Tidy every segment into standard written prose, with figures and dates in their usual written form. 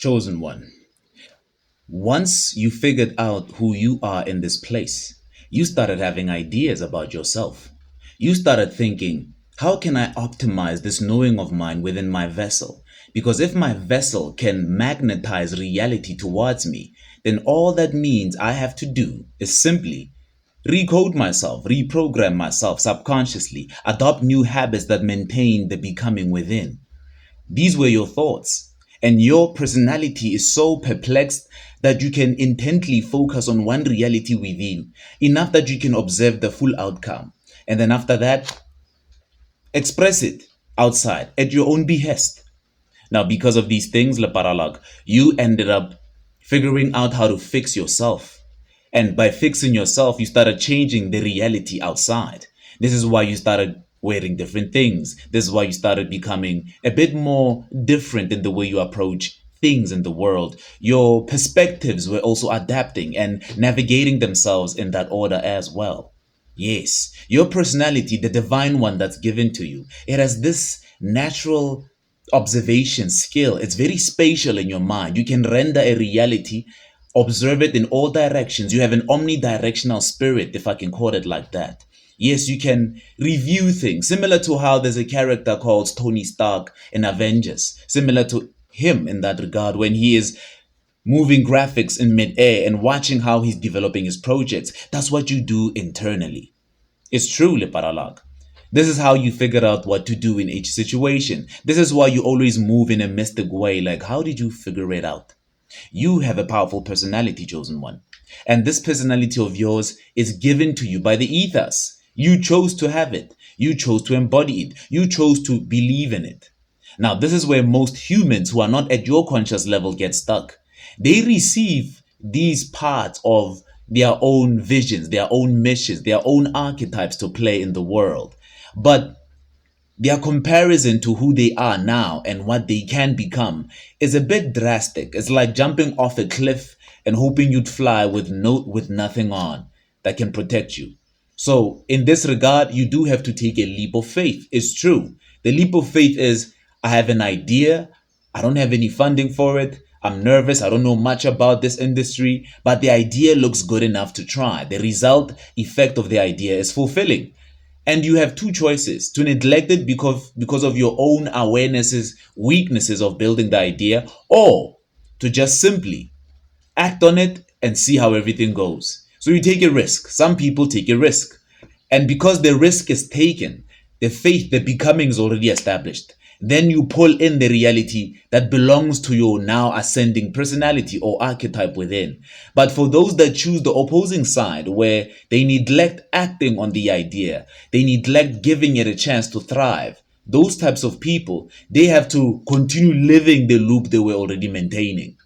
Chosen one. Once you figured out who you are in this place, you started having ideas about yourself. You started thinking, how can I optimize this knowing of mine within my vessel? Because if my vessel can magnetize reality towards me, then all that means I have to do is simply recode myself, reprogram myself subconsciously, adopt new habits that maintain the becoming within. These were your thoughts, and your personality is so perplexed that you can intently focus on one reality within, enough that you can observe the full outcome. And then after that, express it outside at your own behest. Now, because of these things, Lepara, you ended up figuring out how to fix yourself. And by fixing yourself, you started changing the reality outside. This is why you started wearing different things. This is why you started becoming a bit more different in the way you approach things in the world. Your perspectives were also adapting and navigating themselves in that order as well. Yes, your personality, the divine one that's given to you, it has this natural observation skill. It's very spatial in your mind. You can render a reality, observe it in all directions. You have an omnidirectional spirit, if I can call it like that. Yes, you can review things, similar to how there's a character called Tony Stark in Avengers, similar to him in that regard when he is moving graphics in midair and watching how he's developing his projects. That's what you do internally. It's true, Lepara. This is how you figure out what to do in each situation. This is why you always move in a mystic way. Like, how did you figure it out? You have a powerful personality, chosen one. And this personality of yours is given to you by the ethos. You chose to have it. You chose to embody it. You chose to believe in it. Now, this is where most humans who are not at your conscious level get stuck. They receive these parts of their own visions, their own missions, their own archetypes to play in the world. But their comparison to who they are now and what they can become is a bit drastic. It's like jumping off a cliff and hoping you'd fly with nothing on that can protect you. So in this regard, you do have to take a leap of faith. It's true. The leap of faith is, I have an idea. I don't have any funding for it. I'm nervous. I don't know much about this industry, but the idea looks good enough to try. The result effect of the idea is fulfilling. And you have two choices: to neglect it because of your own awarenesses, weaknesses of building the idea, or to just simply act on it and see how everything goes. So you take a risk. Some people take a risk. And because the risk is taken, the faith, the becoming is already established. Then you pull in the reality that belongs to your now ascending personality or archetype within. But for those that choose the opposing side, where they neglect acting on the idea, they neglect giving it a chance to thrive, those types of people, they have to continue living the loop they were already maintaining.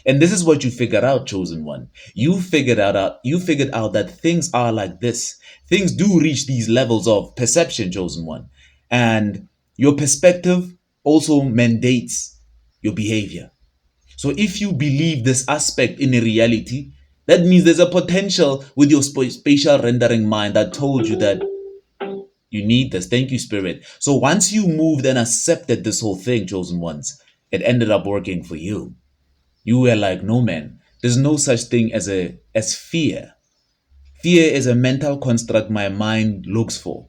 And this is what you figured out, chosen one. You figured out that things are like this. Things do reach these levels of perception, chosen one. And your perspective also mandates your behavior. So if you believe this aspect in a reality, that means there's a potential with your spatial rendering mind that told you that you need this. Thank you, Spirit. So once you moved and accepted this whole thing, chosen ones, it ended up working for you. You were like, no man, there's no such thing as fear. Fear is a mental construct my mind looks for.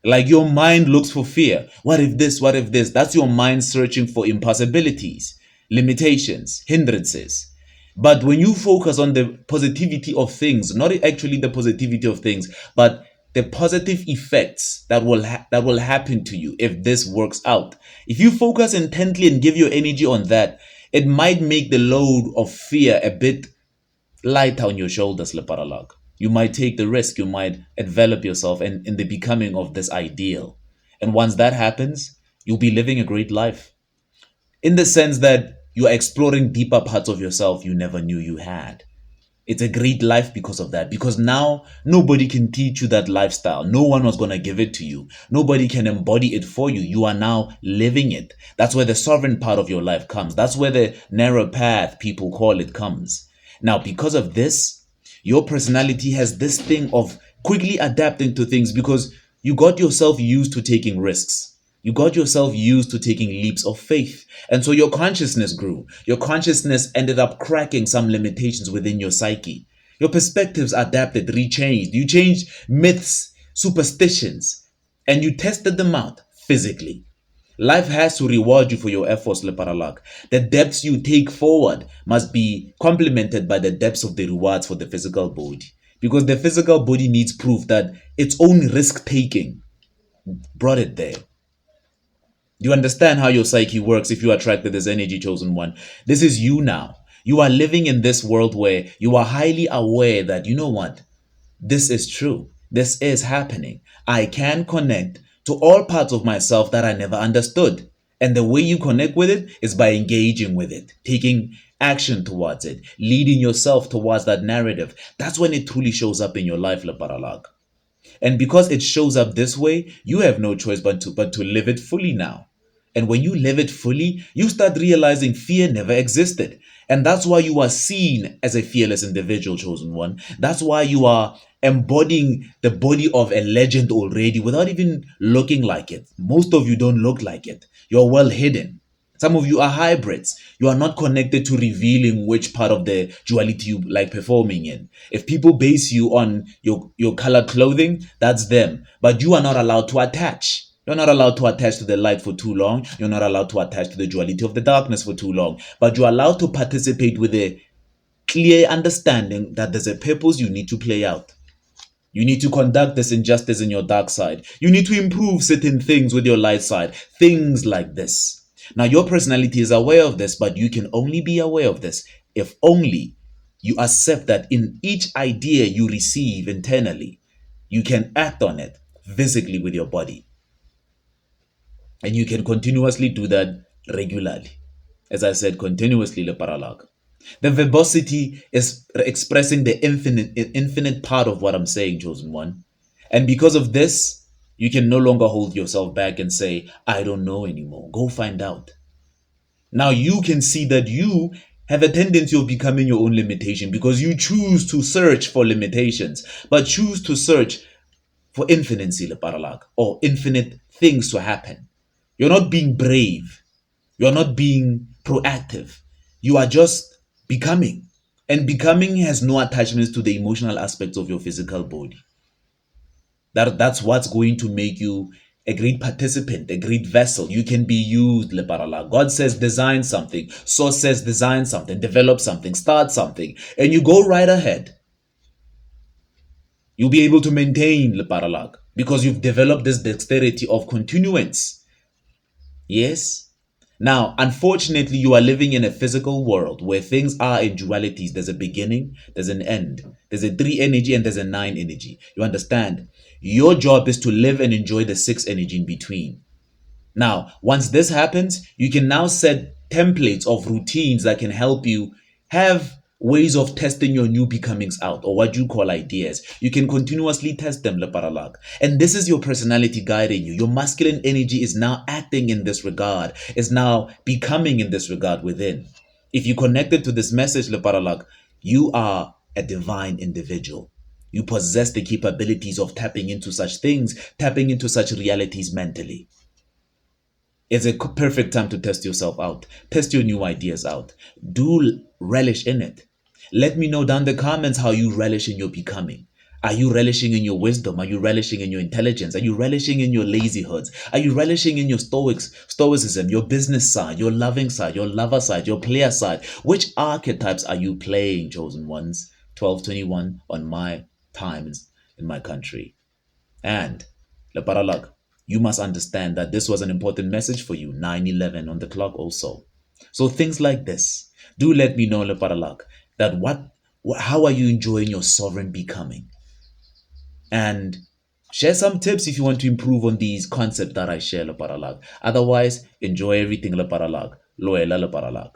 Like your mind looks for fear. What if this? What if this? That's your mind searching for impossibilities, limitations, hindrances. But when you focus on the positivity of things, not actually the positivity of things, but the positive effects that will happen to you if this works out. If you focus intently and give your energy on that, it might make the load of fear a bit lighter on your shoulders, Lepara. You might take the risk, you might envelop yourself in the becoming of this ideal. And once that happens, you'll be living a great life. In the sense that you are exploring deeper parts of yourself you never knew you had. It's a great life because of that. Because now nobody can teach you that lifestyle. No one was going to give it to you. Nobody can embody it for you. You are now living it. That's where the sovereign part of your life comes. That's where the narrow path, people call it, comes. Now, because of this, your personality has this thing of quickly adapting to things because you got yourself used to taking risks. You got yourself used to taking leaps of faith. And so your consciousness grew. Your consciousness ended up cracking some limitations within your psyche. Your perspectives adapted, rechanged. You changed myths, superstitions, and you tested them out physically. Life has to reward you for your efforts, Lepara. The depths you take forward must be complemented by the depths of the rewards for the physical body. Because the physical body needs proof that its own risk taking brought it there. You understand how your psyche works if you attracted this energy, chosen one. This is you now. You are living in this world where you are highly aware that, you know what, this is true. This is happening. I can connect to all parts of myself that I never understood. And the way you connect with it is by engaging with it, taking action towards it, leading yourself towards that narrative. That's when it truly shows up in your life, Leparalag. And because it shows up this way, you have no choice but to live it fully now. And when you live it fully, you start realizing fear never existed. And that's why you are seen as a fearless individual, chosen one. That's why you are embodying the body of a legend already without even looking like it. Most of you don't look like it. You're well hidden. Some of you are hybrids. You are not connected to revealing which part of the duality you like performing in. If people base you on your color clothing, that's them. But you are not allowed to attach. You're not allowed to attach to the light for too long. You're not allowed to attach to the duality of the darkness for too long. But you're allowed to participate with a clear understanding that there's a purpose you need to play out. You need to conduct this injustice in your dark side. You need to improve certain things with your light side. Things like this. Now, your personality is aware of this, but you can only be aware of this if only you accept that in each idea you receive internally, you can act on it physically with your body. And you can continuously do that regularly. As I said, continuously, le paralag. The verbosity is expressing the infinite part of what I'm saying, chosen one. And because of this, you can no longer hold yourself back and say, I don't know anymore. Go find out. Now you can see that you have a tendency of becoming your own limitation because you choose to search for limitations, but choose to search for infinity, Leparalak, or infinite things to happen. You're not being brave. You're not being proactive. You are just becoming. And becoming has no attachments to the emotional aspects of your physical body. That's what's going to make you a great participant, a great vessel. You can be used, Leparala. God says design something. Source says design something, develop something, start something. And you go right ahead. You'll be able to maintain Leparala because you've developed this dexterity of continuance. Yes? Now, unfortunately, you are living in a physical world where things are in dualities. There's a beginning, there's an end. There's a 3 energy and there's a 9 energy. You understand? Your job is to live and enjoy the 6 energy in between. Now, once this happens, you can now set templates of routines that can help you have ways of testing your new becomings out, or what you call ideas. You can continuously test them, Leparalak. And this is your personality guiding you. Your masculine energy is now acting in this regard, is now becoming in this regard within. If you connected to this message, Leparalak, you are a divine individual. You possess the capabilities of tapping into such things, tapping into such realities mentally. It's a perfect time to test yourself out. Test your new ideas out. Do relish in it. Let me know down the comments how you relish in your becoming. Are you relishing in your wisdom? Are you relishing in your intelligence? Are you relishing in your lazyhoods? Are you relishing in your stoicism, your business side, your loving side, your lover side, your player side? Which archetypes are you playing, chosen ones? 1221 on my time in my country. And Leparalak, you must understand that this was an important message for you. 9/11 on the clock also. So things like this. Do let me know, Leparalak, that how are you enjoying your sovereign becoming? And share some tips if you want to improve on these concepts that I share, Leparalak. Otherwise, enjoy everything, Leparalak. Lwela, Leparalak.